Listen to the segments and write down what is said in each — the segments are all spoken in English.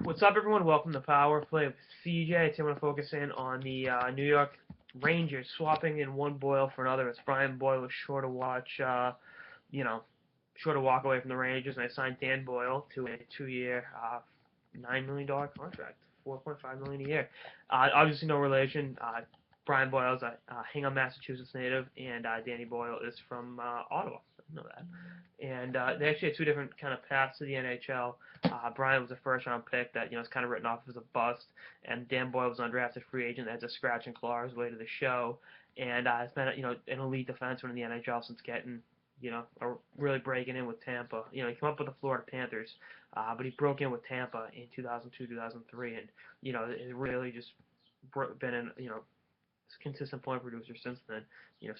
What's up, everyone? Welcome to Power Play with CJ. Today I'm going to focus in on the New York Rangers swapping in one Boyle for another. As Brian Boyle was sure to you know, sure to walk away from the Rangers, and I signed Dan Boyle to a 2-year, $9 million contract, $4.5 million a year. Obviously, no relation. Brian Boyle is a Hingham, Massachusetts native, and Danny Boyle is from Ottawa. I didn't know that. And they actually had two different kind of paths to the NHL. Brian was a first-round pick that is kind of written off as a bust, and Dan Boyle was an undrafted free agent that had to scratch and claw his way to the show, and has been an elite defenseman in the NHL since getting really breaking in with Tampa. He came up with the Florida Panthers, but he broke in with Tampa in 2002, 2003, and it really just been an consistent point producer since then.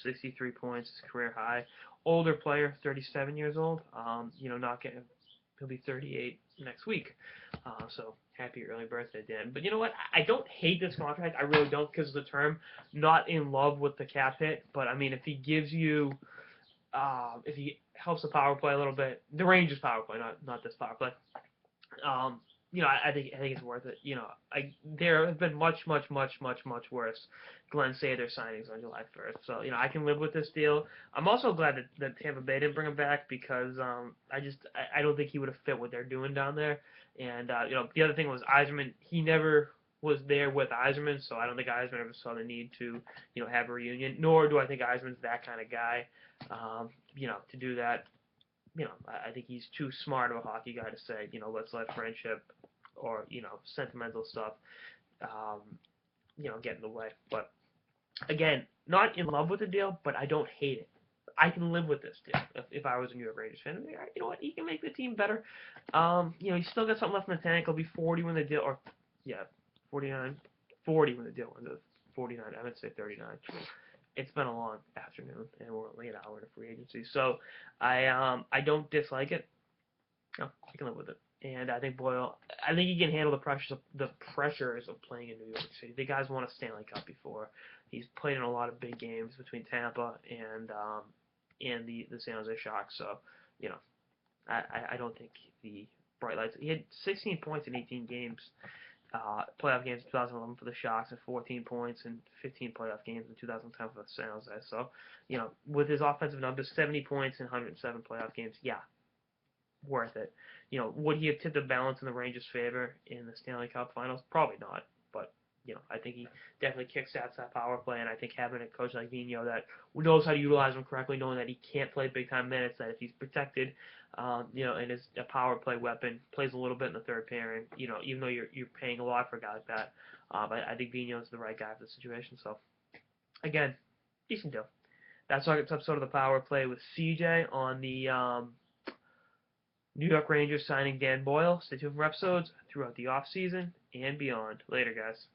63 points, career high. Older player, 37 years old. Not getting. He'll be 38 next week. So happy early birthday, Dan. But you know what? I don't hate this contract. I really don't because of the term. Not in love with the cap hit, but I mean, if he gives you, if he helps the power play a little bit, the Rangers power play, not this power play. I think it's worth it. There have been much worse Glenn Sather signings on July 1st. So I can live with this deal. I'm also glad that Tampa Bay didn't bring him back because I don't think he would have fit what they're doing down there. And the other thing was Yzerman. He never was there with Yzerman, so I don't think Yzerman ever saw the need to have a reunion. Nor do I think Yzerman's that kind of guy, to do that. I think he's too smart of a hockey guy to say, let's let friendship or, sentimental stuff, get in the way. But, again, not in love with the deal, but I don't hate it. I can live with this deal if I was a New York Rangers fan. You know what? He can make the team better. He's still got something left in the tank. He'll be 40 when the deal, 49, 40 when the deal ends. 49, I meant to say 39. It's been a long afternoon, and we're only an hour into free agency. So I don't dislike it. No, I can live with it. And I think Boyle, he can handle the pressures of playing in New York City. The guy's won a Stanley Cup before. He's played in a lot of big games between Tampa and the San Jose Sharks. So I don't think the bright lights. He had 16 points in 18 games. Playoff games in 2011 for the Sharks and 14 points in 15 playoff games in 2010 for the San Jose. So, with his offensive numbers, 70 points in 107 playoff games, worth it. Would he have tipped the balance in the Rangers' favor in the Stanley Cup Finals? Probably not. But, I think he definitely kickstarts that power play, and I think having a coach like Vigneault that knows how to utilize him correctly, knowing that he can't play big-time minutes, that if he's protected, and is a power play weapon, plays a little bit in the third pairing, even though you're paying a lot for a guy like that, I think Vigneault is the right guy for the situation. So, again, decent deal. That's our episode of the Power Play with CJ on the New York Rangers signing Dan Boyle. Stay tuned for episodes throughout the offseason and beyond. Later, guys.